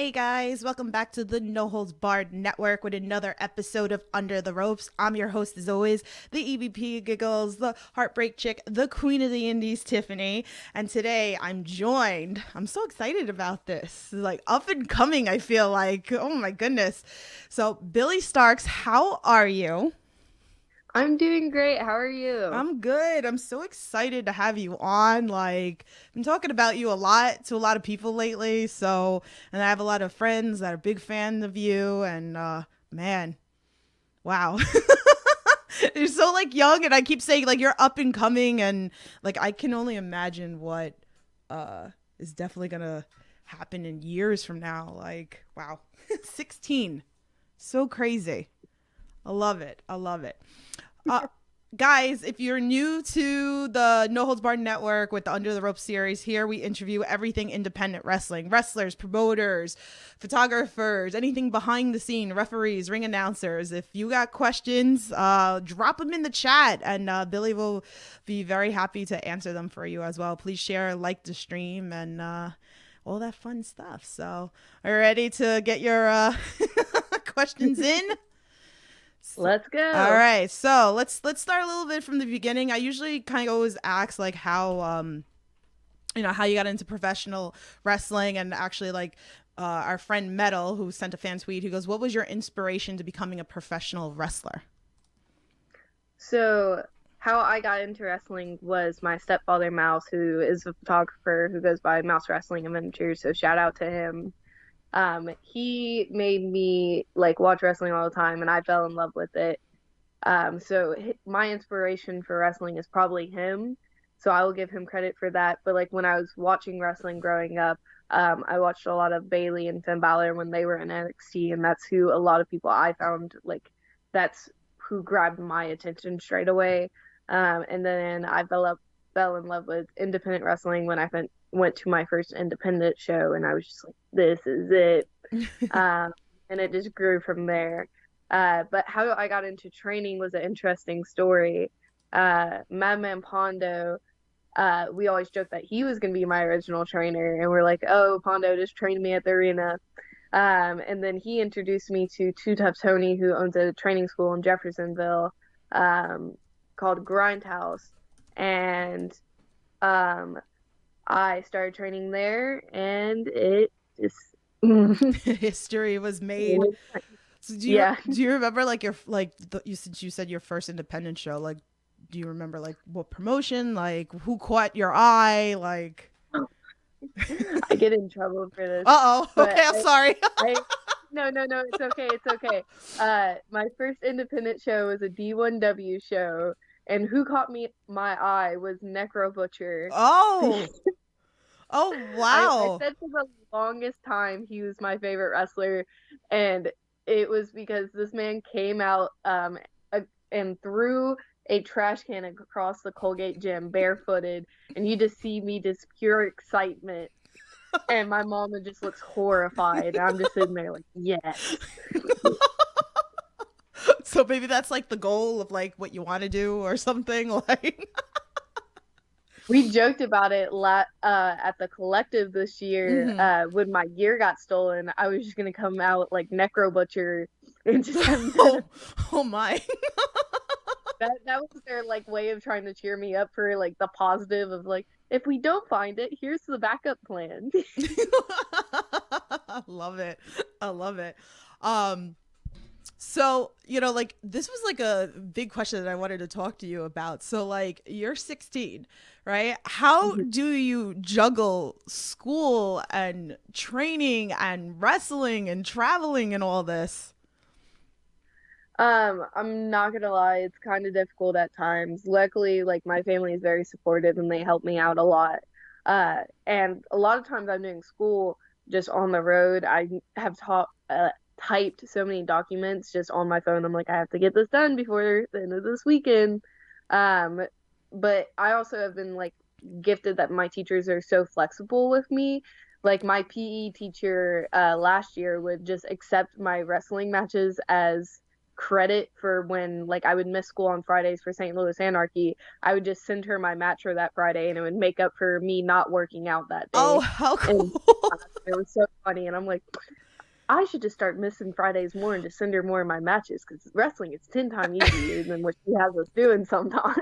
Hey guys, welcome back to the No Holds Barred Network with another episode of Under the Ropes. I'm your host as always, the EVP Giggles, the Heartbreak Chick, the Queen of the Indies, Tiffany. And today I'm so excited about this. It's like up and coming, I feel like. Oh my goodness. So Billie Starkz, how are you? I'm doing great. How are you? I'm good. I'm so excited to have you on. Like, I've been talking about you a lot to a lot of people lately. So, and I have a lot of friends that are big fans of you. And man, wow. You're so like young, and I keep saying like you're up and coming, and like I can only imagine what is definitely gonna happen in years from now. Like, wow. 16. So crazy. I love it. I love it. Uh, Guys, if you're new to the No Holds Barred Network with the Under the Rope series, here we interview everything independent wrestling, wrestlers, promoters, photographers, anything behind the scene, referees, ring announcers. If you got questions, drop them in the chat, and Billy will be very happy to answer them for you as well. Please share, like the stream, and all that fun stuff. So, are you ready to get your questions in? Let's All go. right, so let's start a little bit from the beginning. I usually kind of always ask like how how you got into professional wrestling, and actually like our friend Metal, who sent a fan tweet, who goes, "What was your inspiration to becoming a professional wrestler?" So, how I got into wrestling was my stepfather, Mouse, who is a photographer who goes by Mouse Wrestling Adventures. So, shout out to him. He made me like watch wrestling all the time, and I fell in love with it. My inspiration for wrestling is probably him. So I will give him credit for that. But like when I was watching wrestling growing up, I watched a lot of Bailey and Finn Balor when they were in NXT, and that's who a lot of people I found like that's who grabbed my attention straight away. And then fell in love with independent wrestling when went to my first independent show, and I was just like, this is it. Um, and it just grew from there. But how I got into training was an interesting story. Madman Pondo, we always joked that he was going to be my original trainer, and we're like, oh, Pondo just trained me at the arena. And then he introduced me to Two Tough Tony, who owns a training school in Jeffersonville, um, called Grindhouse. And um, I started training there, and it just History was made. So yeah. do you remember like you said your first independent show? Like, do you remember like what promotion? Like, who caught your eye? Like, I get in trouble for this, uh oh. but Okay, I'm sorry. I no, no, no, it's okay, it's okay. My first independent show was a D1W show, and who caught my eye was Necro Butcher. Oh. Oh I wow. said for the longest time he was my favorite wrestler, and it was because this man came out and threw a trash can across the Colgate gym barefooted, and you just see me just pure excitement, and my mama just looks horrified. And I'm just sitting there like, yes. So maybe that's like the goal of like what you want to do or something like. We joked about it at the collective this year. Hmm. When my gear got stolen, I was just gonna come out like Necro Butcher and just have Oh, oh my. that was their like way of trying to cheer me up for like the positive of like, if we don't find it, here's the backup plan. I love it. I love it. Um So, like this was like a big question that I wanted to talk to you about. So, like, you're 16, right? How do you juggle school and training and wrestling and traveling and all this? I'm not gonna lie, it's kind of difficult at times. Luckily, like my family is very supportive and they help me out a lot. And a lot of times I'm doing school just on the road. I have typed so many documents just on my phone. I'm like, I have to get this done before the end of this weekend. Um, but I also have been like gifted that my teachers are so flexible with me. Like my PE teacher last year would just accept my wrestling matches as credit for when like I would miss school on Fridays for St. Louis Anarchy. I would just send her my match for that Friday, and it would make up for me not working out that Oh, day. how And cool. It was so funny, and I'm like, I should just start missing Fridays more and just send her more of my matches because wrestling is 10 times easier than what she has us doing sometimes.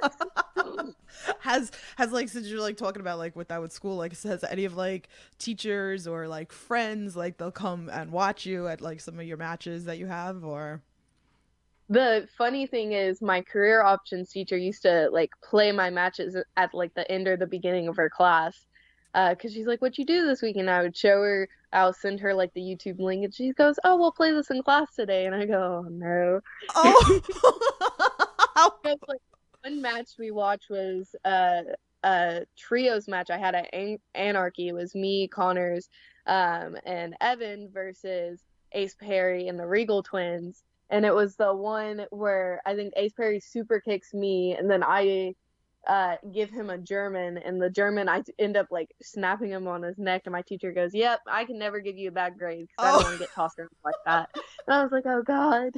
Has like, since you're like talking about like with that with school, like has any of like teachers or like friends like they'll come and watch you at like some of your matches that you have, or The funny thing is, my career options teacher used to like play my matches at like the end or the beginning of her class. Because she's like, "What you do this week?" And I would show her, I'll send her like the YouTube link, and she goes, "Oh, we'll play this in class today." And I go, "Oh no." oh. Because like one match we watched was a trios match I had at Anarchy. It was me, Connors, and Evan versus Ace Perry and the Regal Twins. And it was the one where I think Ace Perry super kicks me, and then I give him a German, and the German I end up like snapping him on his neck, and my teacher goes, "Yep, I can never give you a bad grade because I don't Oh. want to get tossed around like that." And I was like, "Oh God."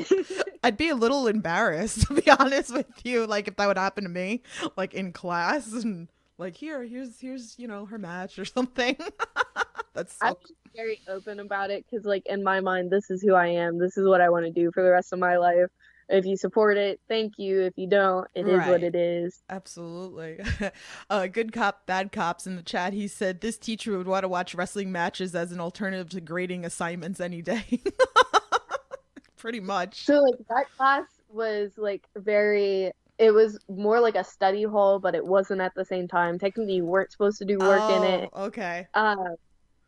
I'd be a little embarrassed to be honest with you, like if that would happen to me, like in class, and like here's her match or something. That's I'm so. just very open about it because, like, in my mind, this is who I am. This is what I want to do for the rest of my life. If you support it, thank you. If you don't, it is what Right. it is. Absolutely. Good cop, bad cops in the chat. He said this teacher would want to watch wrestling matches as an alternative to grading assignments any day. Pretty much. So, like, that class was like very, it was more like a study hall, but it wasn't at the same time. Technically, you weren't supposed to do work in Oh, it. okay. Uh,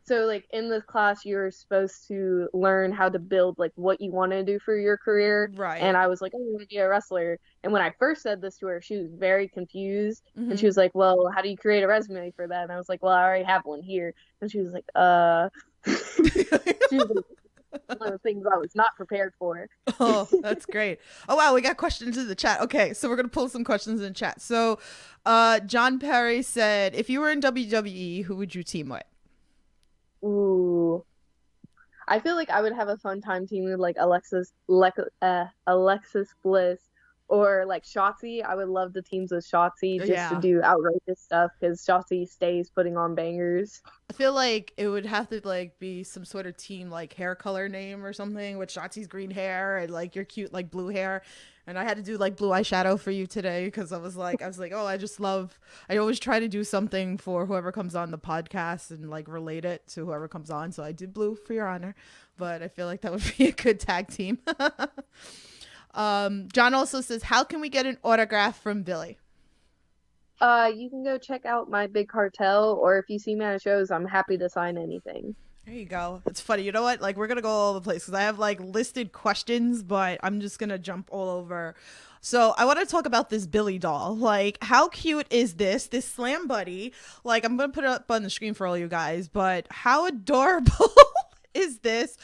So like in this class, you're supposed to learn how to build like what you want to do for your career. And Right. I was like, oh, I want to be a wrestler. And when I first said this to her, she was very confused. And Mm-hmm. she was like, well, how do you create a resume for that? And I was like, well, I already have one here. And she was like, she was like, one of the things I was not prepared for. Oh, that's great. Oh wow, we got questions in the chat. Okay, so we're gonna pull some questions in the chat. So John Perry said, if you were in WWE, who would you team with? Ooh. I feel like I would have a fun time teaming with like Alexis Bliss or like Shotzi. I would love the teams with Shotzi just to Yeah. do outrageous stuff because Shotzi stays putting on bangers. I feel like it would have to like be some sort of team like hair color name or something with Shotzi's green hair and like your cute like blue hair. And I had to do like blue eyeshadow for you today because I was like, oh, I always try to do something for whoever comes on the podcast and like relate it to whoever comes on. So I did blue for your honor, but I feel like that would be a good tag team. John also says, how can we get an autograph from Billie? You can go check out my big cartel, or if you see me at shows, I'm happy to sign anything. There you go. It's funny. You know what? Like, we're going to go all over the place because I have like listed questions, but I'm just going to jump all over. So, I want to talk about this Billie doll. Like, how cute is this Slam Buddy? Like, I'm going to put it up on the screen for all you guys, but how adorable is this?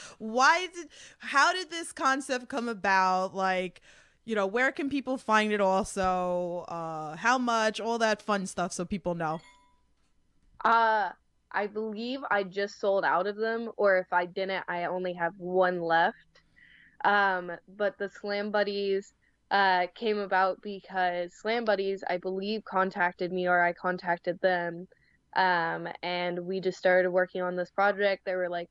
How did this concept come about? Like, where can people find it also? How much? All that fun stuff so people know. Uh, I believe I just sold out of them, or if I didn't, I only have one left. But the Slam Buddies came about because Slam Buddies, I believe, contacted me or I contacted them. And we just started working on this project. They were like,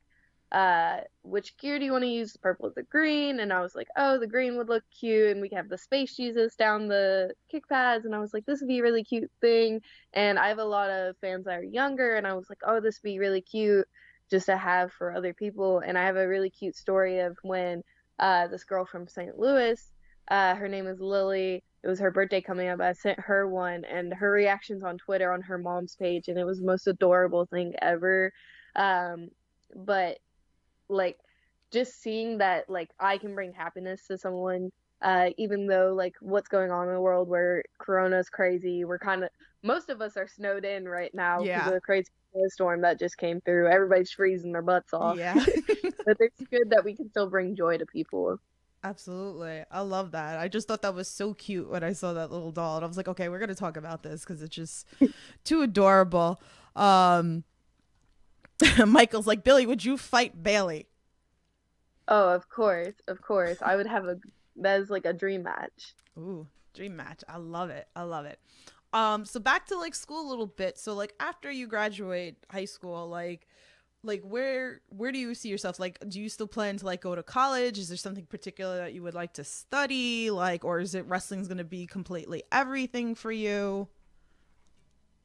which gear do you want to use, the purple or the green? And I was like, oh, the green would look cute, and we could have the Space Jesus down the kick pads. And I was like, this would be a really cute thing. And I have a lot of fans that are younger, and I was like, oh, this would be really cute just to have for other people. And I have a really cute story of when this girl from St. Louis, her name is Lily. It was her birthday coming up. I sent her one, and her reactions on Twitter on her mom's page, and it was the most adorable thing ever. But like just seeing that like I can bring happiness to someone, even though like what's going on in the world where Corona's crazy, we're kind of, most of us are snowed in right now because of Yeah. the crazy snowstorm that just came through. Everybody's freezing their butts off. Yeah. But it's good that we can still bring joy to people. Absolutely. I love that. I just thought that was so cute when I saw that little doll. And I was like, okay, we're going to talk about this because it's just too adorable. Michael's like, Billie, would you fight Bailey? Oh, of course, I would have a, that is like a dream match. Ooh, dream match. I love it. I love it. So back to like school a little bit. So like after you graduate high school, like like where do you see yourself? Like, do you still plan to like go to college? Is there something particular that you would like to study? Like, or is it wrestling's going to be completely everything for you?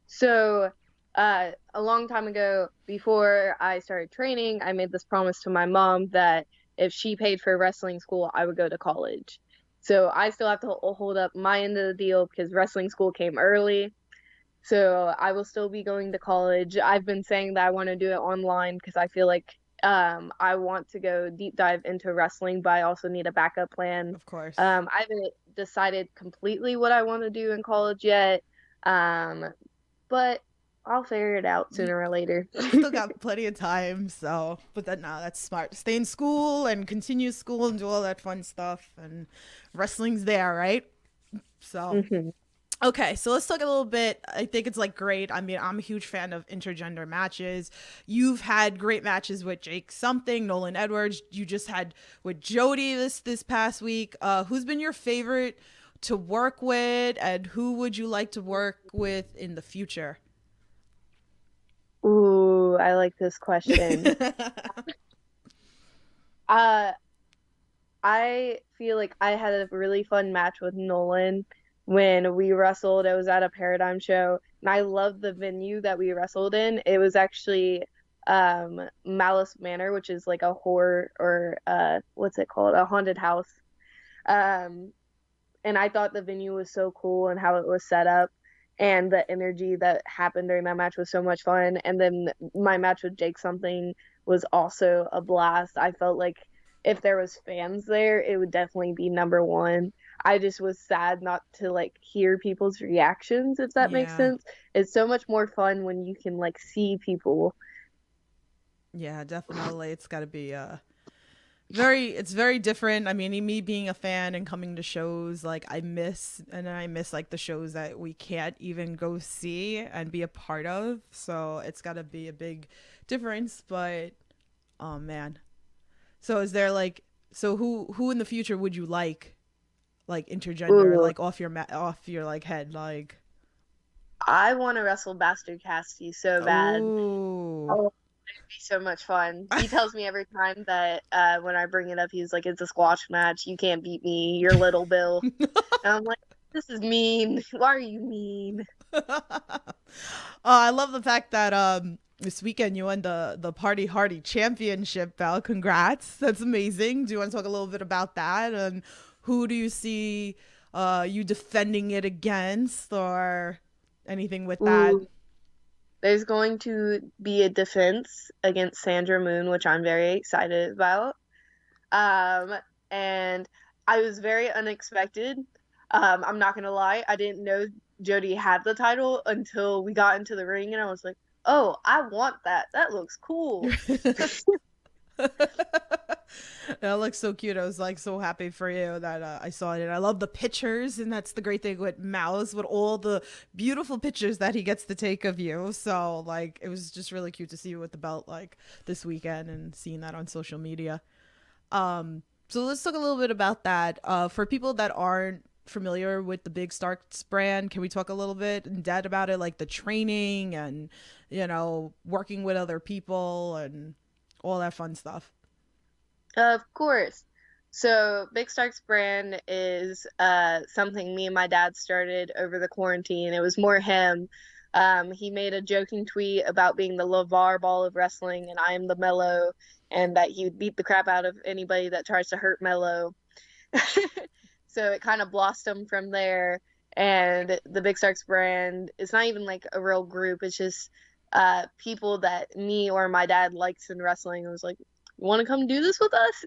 So, a long time ago, before I started training, I made this promise to my mom that if she paid for wrestling school, I would go to college. So I still have to hold up my end of the deal because wrestling school came early. So I will still be going to college. I've been saying that I want to do it online because I feel like I want to go deep dive into wrestling, but I also need a backup plan. Of course. I haven't decided completely what I want to do in college yet, um, but I'll figure it out You, sooner or later. you still got plenty of time, so but then no, that's smart. Stay in school and continue school and do all that fun stuff and wrestling's there, right? So hmm okay, so let's talk a little bit. I think it's like great. I mean, I'm a huge fan of intergender matches. You've had great matches with Jake something, Nolan Edwards. You just had with Jody this past week. Who's been your favorite to work with, and who would you like to work with in the future? Ooh, I like this question. Uh, I feel like I had a really fun match with Nolan when we wrestled. It was at a Paradigm show, and I loved the venue that we wrestled in. It was actually Malice Manor, which is like a horror or what's it called? A haunted house. Um, and I thought the venue was so cool and how it was set up. And the energy that happened during that match was so much fun. And then my match with Jake something was also a blast. I felt like if there was fans there, it would definitely be number one. I just was sad not to like hear people's reactions, if that makes Yeah. sense. It's so much more fun when you can like see people. Yeah, definitely. It's got to be it's very different. I mean, me being a fan and coming to shows, like I miss like the shows that we can't even go see and be a part of. So it's got to be a big difference. But oh man, so is there like so who in the future would you like intergender Ooh, like off your like head like I want to wrestle Bastard Cassidy so bad. oh Oh, it'd be so much fun. He tells me every time that when I bring it up, he's like, "It's a squash match. You can't beat me. You're little Bill." And I'm like, "This is mean. Why are you mean?" I love the fact that this weekend you won the Party Hardy Championship belt. Congrats. That's amazing. Do you want to talk a little bit about that and who do you see you defending it against or anything with that? Ooh, there's going to be a defense against Sandra Moon, which I'm very excited about. Um, and I was very unexpected. I'm not gonna lie, I didn't know Jody had the title until we got into the ring, and I was like, "Oh, I want that. That looks cool." That looks so cute. I was like so happy for you that I saw it. And I love the pictures, and that's the great thing with Mouse, with all the beautiful pictures that he gets to take of you. So like, it was just really cute to see you with the belt like this weekend and seeing that on social media. So let's talk a little bit about that. For people that aren't familiar with the Big Starks brand, can we talk a little bit in depth about it, like the training and working with other people and all that fun stuff? Of course. So, Big Stark's brand is something me and my dad started over the quarantine. It was more him. He made a joking tweet about being the LeVar Ball of wrestling, and I am the Mellow, and that he would beat the crap out of anybody that tries to hurt Mellow. So it kind of blossomed from there. And the Big Starks brand is not even like a real group. It's just people that me or my dad likes in wrestling. I was like, you want to come do this with us?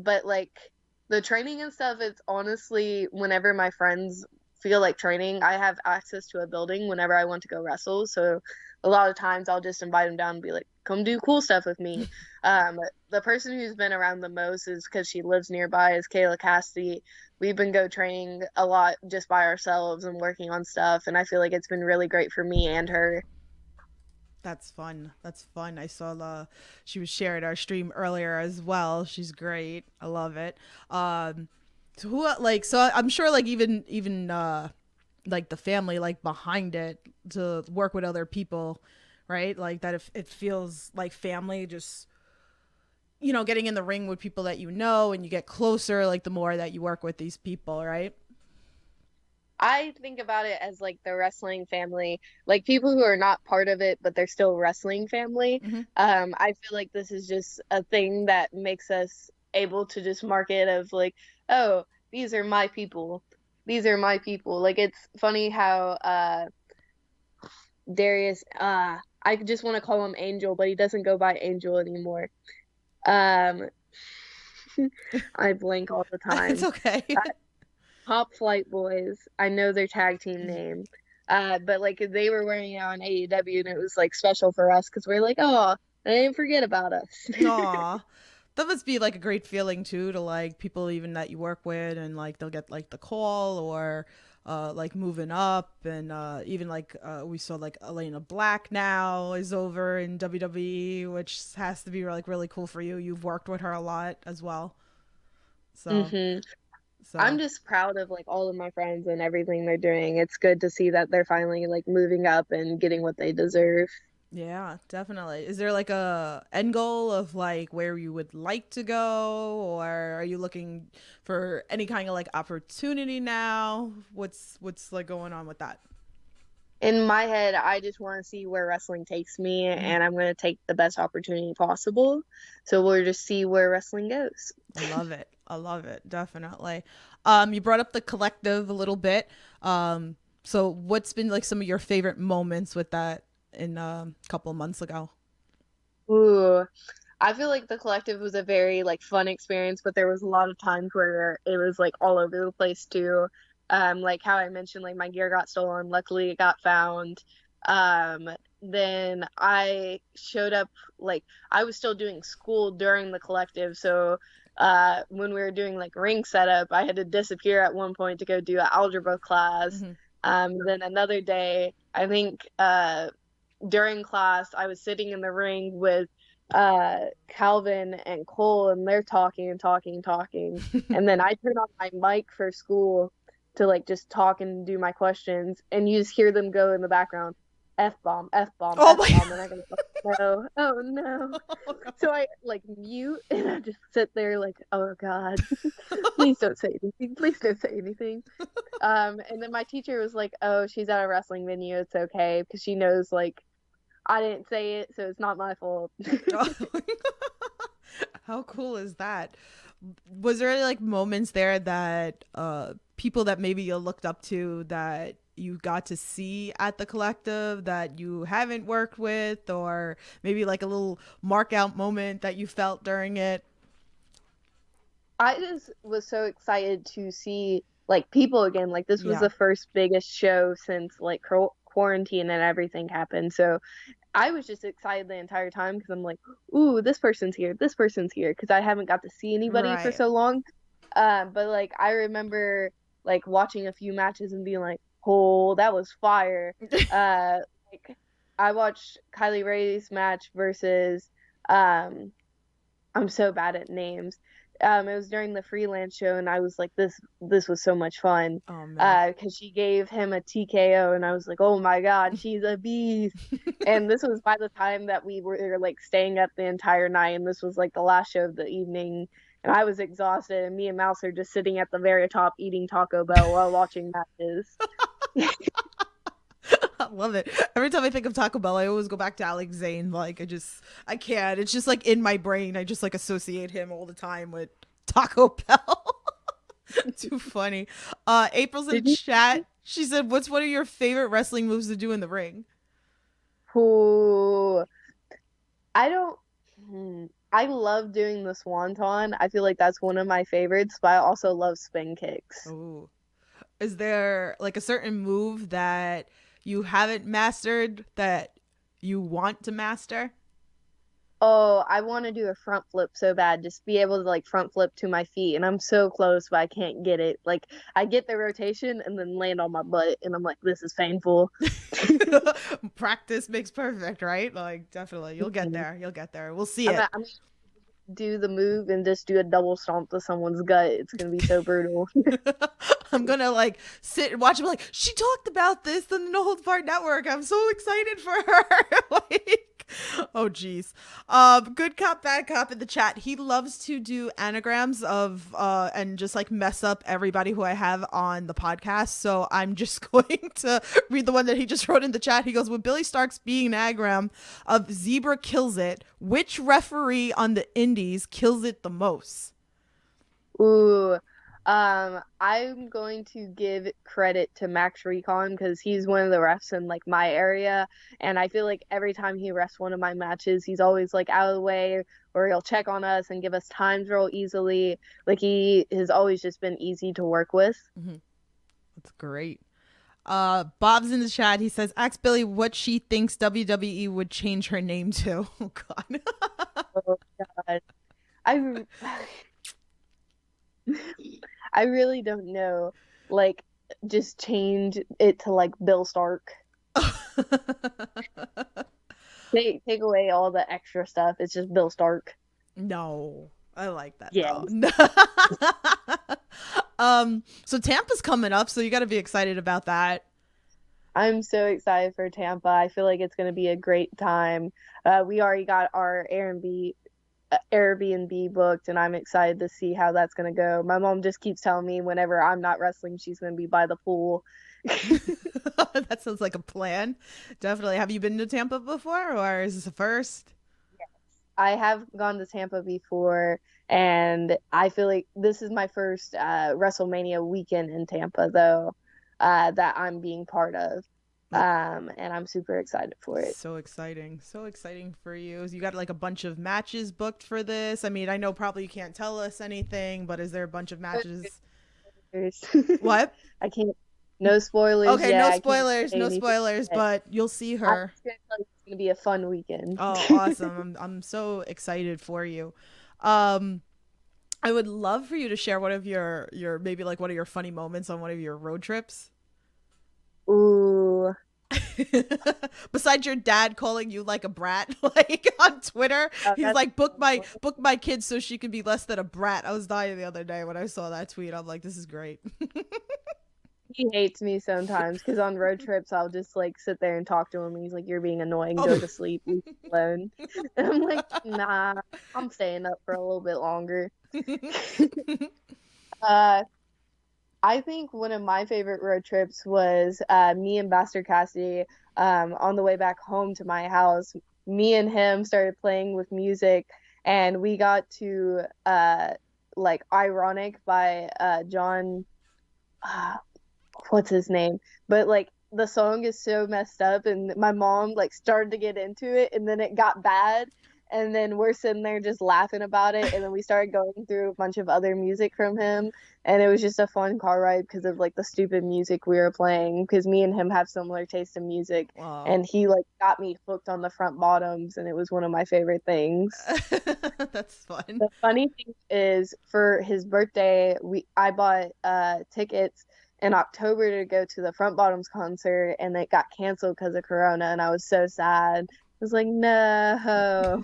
But like the training and stuff, it's honestly whenever my friends feel like training, I have access to a building whenever I want to go wrestle. So a lot of times I'll just invite them down and be like, come do cool stuff with me. The person who's been around the most is because she lives nearby is Kayla Cassidy. We've been go training a lot just by ourselves and working on stuff. And I feel like it's been really great for me and her. That's fun. That's fun. I saw she was sharing our stream earlier as well. She's great. I love it. So who like so I'm sure like even like the family like behind it to work with other people right? Like that if it feels like family, just getting in the ring with people that and you get closer like the more that you work with these people, right? I think about it as like the wrestling family, like people who are not part of it, but they're still wrestling family. Mm-hmm. I feel like this is just a thing that makes us able to just mark it of like, oh, these are my people. These are my people. Like it's funny how Darius, I just want to call him Angel, but he doesn't go by Angel anymore. Um, I blank all the It's time. okay. Top Flight Boys. I know their tag team name. But like they were wearing it on AEW and it was like special for us because we're like, oh, they didn't forget about us. Aw. That must be like a great feeling too, to like people even that you work with, and like they'll get like the call, or like moving up, and even like we saw like Elena Black now is over in WWE, which has to be like really cool for you. You've worked with her a lot as well. So hmm I'm so just proud of like all of my friends and everything they're doing. It's good to see that they're finally like moving up and getting what they deserve. yeah, definitely. Is there like a end goal of like where you would like to go, or are you looking for any kind of like opportunity now? What's like going on with that? In my head, I just want to see where wrestling takes me, Mhm. and I'm going to take the best opportunity possible. So we'll just see where wrestling goes. I love it. I love it. Definitely. You brought up the collective a little bit. So what's been like some of your favorite moments with that in a couple of months ago? Ooh, I feel like the collective was a very like fun experience, but there was a lot of times where it was like all over the place too. Like how I mentioned, like my gear got stolen. Luckily, it got found. Um, then I showed up like I was still doing school during the collective, so when we were doing like ring setup, I had to disappear at one point to go do an algebra class. Hmm. Then another day, I think during class, I was sitting in the ring with Calvin and Cole, and they're talking and talking and talking. And then I turn on my mic for school to like just talk and do my questions, and you just hear them go in the background, F bomb, F bomb, Oh F my bomb, and I go, oh no, oh no. God. So I like mute and I just sit there like, oh God, please don't say anything, please don't say anything. And then my teacher was like, oh, she's at a wrestling venue, it's okay, because she knows like I didn't say it, so it's not my fault. How cool is that? Was there any like moments there that people that maybe you looked up to that you got to see at the collective that you haven't worked with, or maybe like a little mark out moment that you felt during it? I just was so excited to see like people again. Like this was Yeah. the first biggest show since like quarantine and everything happened. So I was just excited the entire time because I'm like, ooh, this person's here, because I haven't got to see anybody for Right. so long. But like I remember like watching a few matches and being like, oh, that was fire. Uh, like I watched Kylie Ray's match versus um I'm so bad at names. It was during the freelance show, and I was like, this was so much fun. Oh man. Because she gave him a TKO, and I was like, oh my God, she's a beast. And this was by the time that we were like staying up the entire night, and this was like the last show of the evening, and I was exhausted, and me and Mouse are just sitting at the very top eating Taco Bell while watching matches. I love it. Every time I think of Taco Bell, I always go back to Alex Zane. Like I can't. It's just like in my brain. I just like associate him all the time with Taco Bell. Too funny. April's in Did you? chat. She said, "What's one of your favorite wrestling moves to do in the ring?" Ooh, I don't. I love doing the swanton. I feel like that's one of my favorites, but I also love spin kicks. Oh, is there like a certain move that you haven't mastered that you want to master? Oh, I want to do a front flip so bad, just be able to like front flip to my feet, and I'm so close, but I can't get it. Like I get the rotation and then land on my butt, and I'm like, this is painful. Practice makes perfect, right? Like definitely, you'll get Mhm. there. You'll get there. We'll see I'm, it. I'm do the move and just do a double stomp to someone's gut. It's gonna be so brutal. I'm gonna like sit and watch him like she talked about this on the No Holds Barred Network. I'm so excited for her. Like, oh geez. Good cop, bad cop in the chat. He loves to do anagrams of and just like mess up everybody who I have on the podcast. So I'm just going to read the one that he just wrote in the chat. He goes, with Billie Starkz being an anagram of zebra kills it, which referee on the indies kills it the most? Ooh. I'm going to give credit to Max Recon because he's one of the refs in like my area, and I feel like every time he refs one of my matches, he's always like out of the way, or he'll check on us and give us times real easily. Like he has always just been easy to work with. Mm-hmm. That's great. Bob's in the chat. He says, ask Billie what she thinks WWE would change her name to. Oh God. Oh God. I I really don't know. Like, just change it to like Bill Stark. Take away all the extra stuff. It's just Bill Stark. No, I like that. Yeah. So Tampa's coming up, so you got to be excited about that. I'm so excited for Tampa. I feel like it's going to be a great time. We already got our Airbnb booked, and I'm excited to see how that's going to go. My mom just keeps telling me whenever I'm not wrestling, she's going to be by the pool. That sounds like a plan. Definitely. Have you been to Tampa before, or is this a first? Yes. I have gone to Tampa before, and I feel like this is my first WrestleMania weekend in Tampa, though, that I'm being part of. And I'm super excited for it. So exciting. So exciting for you. You got like a bunch of matches booked for this. I mean, I know probably you can't tell us anything, but is there a bunch of matches? What? I can't. No spoilers. Okay, yeah, no spoilers, no spoilers, but you'll see her. It's gonna be a fun weekend. Oh, awesome. I'm so excited for you. I would love for you to share one of your maybe like one of your funny moments on one of your road trips. Ooh. Besides your dad calling you like a brat, like on Twitter, he's like, book my kids so she can be less than a brat. I was dying the other day when I saw that tweet. I'm like, this is great. He hates me sometimes because on road trips I'll just like sit there and talk to him, and he's like, "You're being annoying. Go to sleep, leave me alone." And I'm like, "Nah, I'm staying up for a little bit longer." I think one of my favorite road trips was me and Bastard Cassidy on the way back home to my house. Me and him started playing with music, and we got to like Ironic by John. What's his name? But like the song is so messed up, and my mom like started to get into it, and then it got bad. And then we're sitting there just laughing about it, and then we started going through a bunch of other music from him, and it was just a fun car ride because of like the stupid music we were playing, because me and him have similar taste in music. Wow. And he like got me hooked on the Front Bottoms, and it was one of my favorite things. That's fun. The funny thing is, for his birthday, I bought tickets in October to go to the Front Bottoms concert, and it got canceled because of Corona, and I was so sad. I was like, no.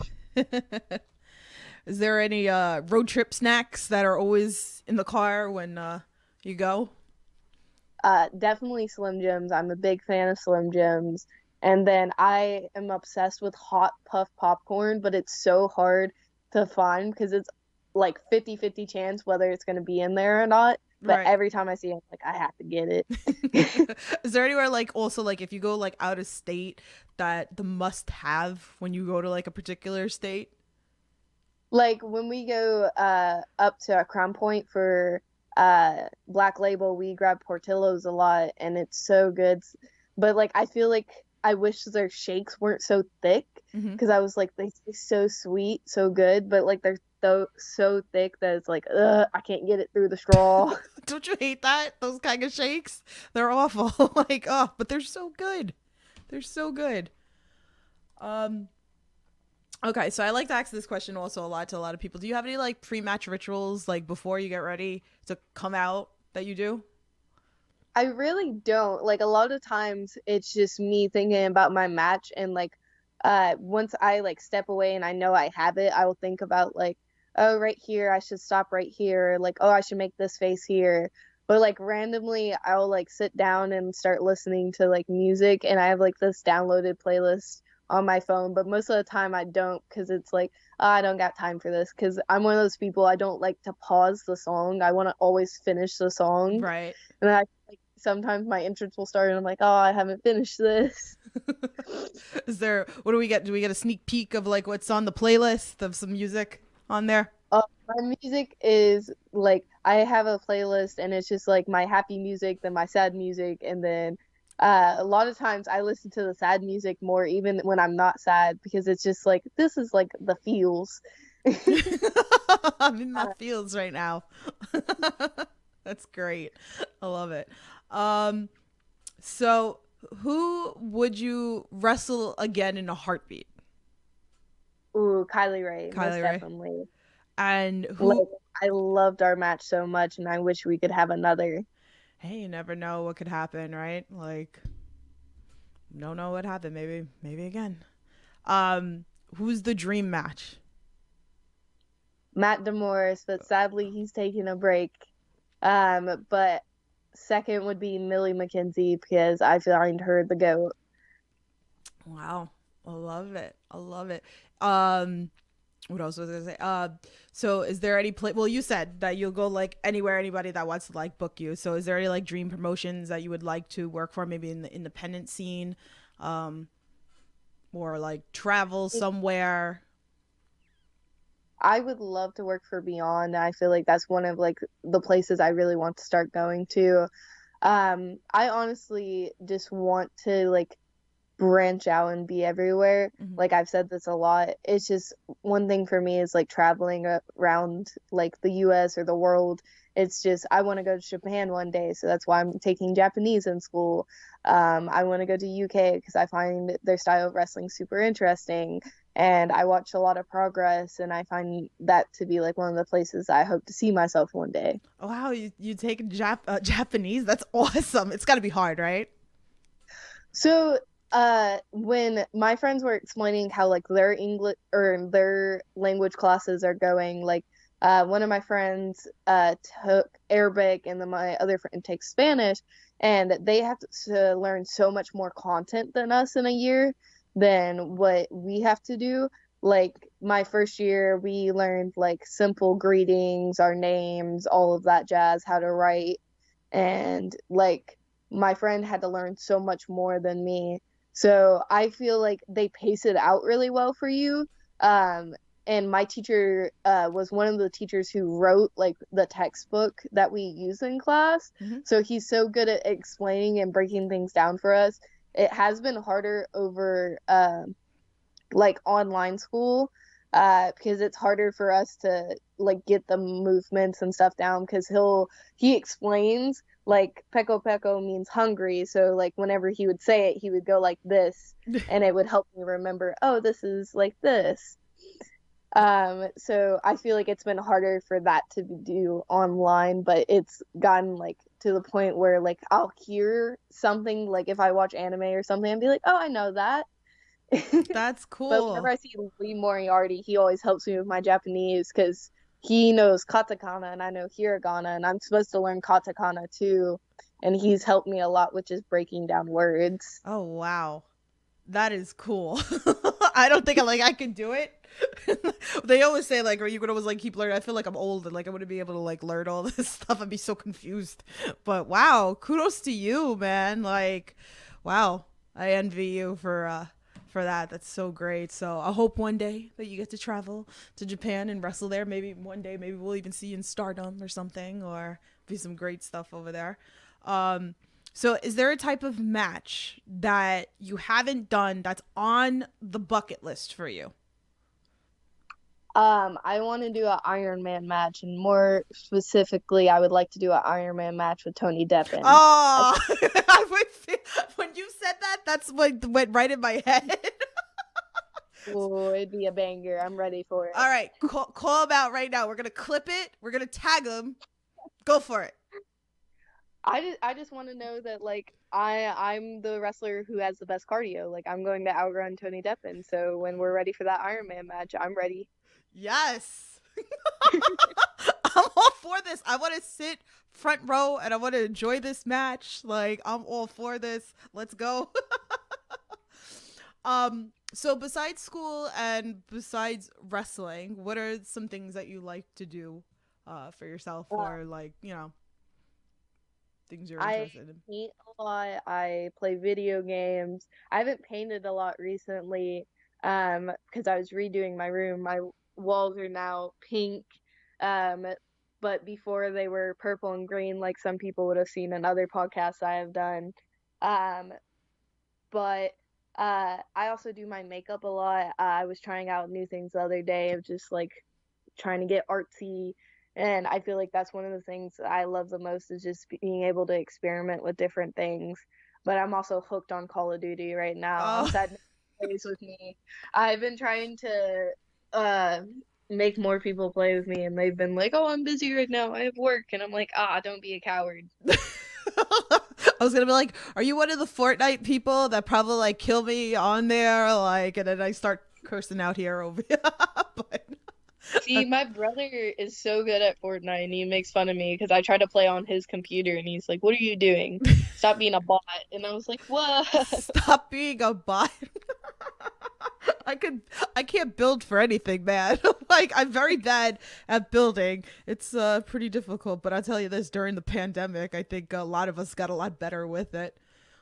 Is there any road trip snacks that are always in the car when you go? Definitely Slim Jims. I'm a big fan of Slim Jims. And then I am obsessed with hot puff popcorn, but it's so hard to find because it's like 50-50 chance whether it's going to be in there or not. But right. Every time I see it, I'm like, I have to get it. Is there anywhere like also like if you go like out of state that the must have when you go to like a particular state? Like when we go up to Crown Point for Black Label, we grab Portillo's a lot, and it's so good. But like I feel like I wish their shakes weren't so thick because I was like, they taste so sweet, so good, but like they're so thick that it's like, I can't get it through the straw. Don't you hate that? Those kind of shakes? They're awful. Like, oh, but they're so good. They're so good. Okay, so I like to ask this question also a lot to a lot of people. Do you have any like pre-match rituals like before you get ready to come out that you do? I really don't. Like a lot of times it's just me thinking about my match, and like once I like step away and I know I have it, I will think about like oh, right here, I should stop right here. Like, oh, I should make this face here. But like randomly, I'll like sit down and start listening to like music, and I have like this downloaded playlist on my phone. But most of the time, I don't because it's like, oh, I don't got time for this. Because I'm one of those people, I don't like to pause the song. I want to always finish the song. Right. And then I like sometimes my entrance will start, and I'm like, oh, I haven't finished this. Is there, what do we get? Do we get a sneak peek of like what's on the playlist of some music on there? My music is like I have a playlist and it's just like my happy music, then my sad music, and then a lot of times I listen to the sad music more even when I'm not sad because it's just like this is like the feels. I'm in my feels right now. That's great. I love it. Um, so who would you wrestle again in a heartbeat? Ooh, Kylie Ray, most Kylie Ray. definitely. And Like who, I loved our match so much and I wish we could have another. hey, you never know what could happen, right? Like, don't know what happened. Maybe again. Who's the dream match? Matt Demorris, but sadly he's taking a break. But second would be Millie McKenzie because I find her the GOAT. Wow. I love it. I love it. Um, what else was I gonna say? So is there any play? Well, you said that you'll go like anywhere, anybody that wants to like book you. So is there any like dream promotions that you would like to work for, maybe in the independent scene, um, or like travel somewhere? I would love to work for Beyond. I feel like that's one of like the places I really want to start going to. I honestly just want to like branch out and be everywhere. Hmm. Like I've said this a lot. It's just one thing for me is like traveling around like the US or the world. It's just I want to go to Japan one day, so that's why I'm taking Japanese in school. I want to go to UK because I find their style of wrestling super interesting. And I watch a lot of Progress, and I find that to be like one of the places I hope to see myself one day. Oh, wow, you take Japanese? That's awesome. It's got to be hard, right? So, when my friends were explaining how like their English or their language classes are going, like one of my friends took Arabic and then my other friend takes Spanish, and they have to learn so much more content than us in a year than what we have to do. Like my first year, we learned like simple greetings, our names, all of that jazz, how to write, and like my friend had to learn so much more than me. So I feel like they pace it out really well for you. Um, and my teacher was one of the teachers who wrote like the textbook that we use in class. Hmm. So he's so good at explaining and breaking things down for us. It has been harder over like online school because it's harder for us to like get the movements and stuff down because he explains like peko peko means hungry, so like whenever he would say it he would go like this and it would help me remember, oh, this is like this. So I feel like it's been harder for that to do online, but it's gotten like to the point where like I'll hear something like if I watch anime or something and be like, oh, I know that. That's But whenever cool. I see Lee Moriarty, he always helps me with my Japanese because he knows katakana and I know hiragana, and I'm supposed to learn katakana too. And he's helped me a lot with just breaking down words. Oh, wow. That is cool. I don't think I can do it. They always say like, or you could always like keep learning. I feel like I'm old and like I wouldn't be able to like learn all this stuff. I'd be so confused. But wow, kudos to you, man. Like, wow, I envy you for that. That's so great. So I hope one day that you get to travel to Japan and wrestle there. Maybe one day, maybe we'll even see you in Stardom or something, or be some great stuff over there. Um, so, is there a type of match that you haven't done that's on the bucket list for you? I want to do an Iron Man match, and more specifically, I would like to do an Iron Man match with Tony Deppen. Oh, when you said that, that's what went right in my head. Oh, it'd be a banger. I'm ready for it. All right, call him out right now. We're gonna clip it. We're gonna tag him. Go for it. I just want to know that like I'm the wrestler who has the best cardio. Like I'm going to outrun Tony Deppen. So when we're ready for that Iron Man match, I'm ready. Yes. I'm all for this. I want to sit front row and I want to enjoy this match. Like, I'm all for this. Let's go. So besides school and besides wrestling, what are some things that you like to do for yourself, or like, things you're I interested in? paint a lot. I play video games. I haven't painted a lot recently, because I was redoing my room. My walls are now pink, um, but before they were purple and green, like some people would have seen in other podcasts I have done. Um, but I also do my makeup a lot. I was trying out new things the other day of just like trying to get artsy. And I feel like that's one of the things that I love the most is just being able to experiment with different things. But I'm also hooked on Call of Duty right now. I'm Oh, sad no one plays with me. I've been trying to uh make more people play with me and they've been like, "Oh, I'm busy right now. I have work." And I'm like, "Ah, don't be a coward." I was gonna be like, are you one of the Fortnite people that probably like kill me on there, like, and then I start cursing out here over here? But See, my brother is so good at Fortnite and he makes fun of me because I try to play on his computer and he's like, "What are you doing? Stop being a bot." And I was like, "What?" stop being a bot. I could I can't build for anything, man. Like, I'm very bad at building. It's pretty difficult, but I'll tell you this, during the pandemic, I think a lot of us got a lot better with it.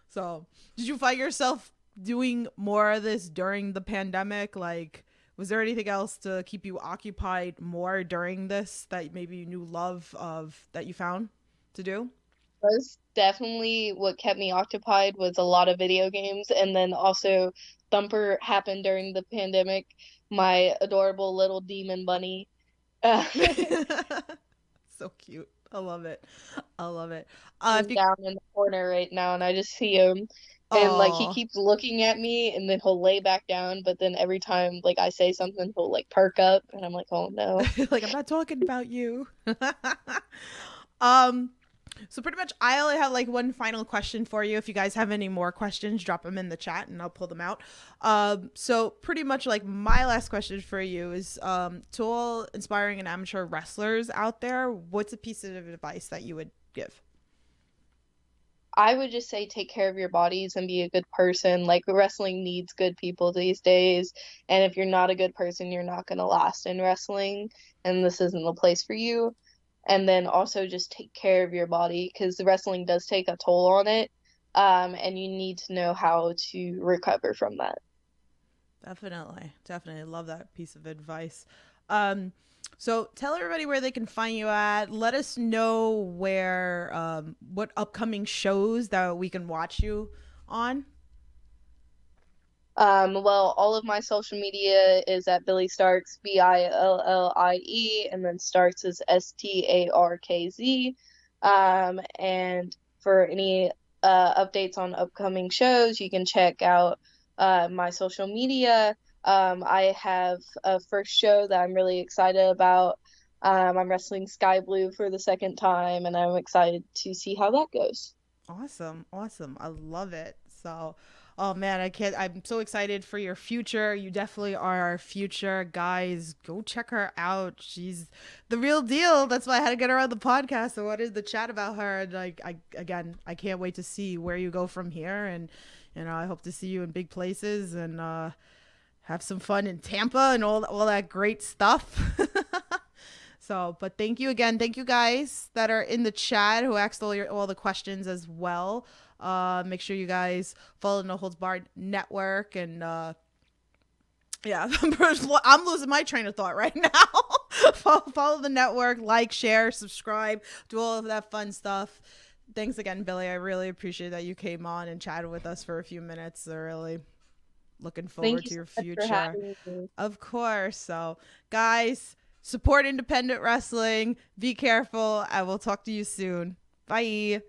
So, did you find yourself doing more of this during the pandemic? Like, was there anything else to keep you occupied more during this that maybe you knew love of that you found to do? Was definitely what kept me occupied was a lot of video games and then also Thumper happened during the pandemic, my adorable little demon bunny. So cute. I love it. I love it. If He's you, down in the corner right now and I just see him and like he oh, keeps looking at me and then he'll lay back down but then every time like I say something he'll like perk up and I'm like, "Oh no." like, I'm not talking about you. um, so pretty much, I only have like one final question for you. If you guys have any more questions, drop them in the chat and I'll pull them out. So pretty much like my last question for you is, to all inspiring and amateur wrestlers out there, what's a piece of advice that you would give? I would just say take care of your bodies and be a good person. Like wrestling needs good people these days, and if you're not a good person, you're not gonna last in wrestling, and this isn't the place for you. And then also just take care of your body because the wrestling does take a toll on it, and you need to know how to recover from that. Definitely, definitely love that piece of advice. Um, so tell everybody where they can find you at. Let us know where, what upcoming shows that we can watch you on. Well, all of my social media is at Billie Starkz, Billie, and then Starkz is Starkz. And for any updates on upcoming shows, you can check out my social media. I have a first show that I'm really excited about. I'm wrestling Sky Blue for the second time, and I'm excited to see how that goes. Awesome, awesome. I love it. So, oh man, I can't. I'm so excited for your future. You definitely are our future, guys. Go check her out. She's the real deal. That's why I had to get her on the podcast. I wanted to chat about her. And like, I can't wait to see where you go from here. And I hope to see you in big places and have some fun in Tampa and all that great stuff. So, but thank you again. Thank you guys that are in the chat who asked all the questions as well. Make sure you guys follow No Holds Barred Network and yeah, I'm losing my train of thought right now. Follow the network, like, share, subscribe, do all of that fun stuff. Thanks again, Billie. I really appreciate that you came on and chatted with us for a few minutes. I'm really looking Thank forward you to so your much for future. having me. Of course. So, guys, support independent wrestling. Be careful. I will talk to you soon. Bye.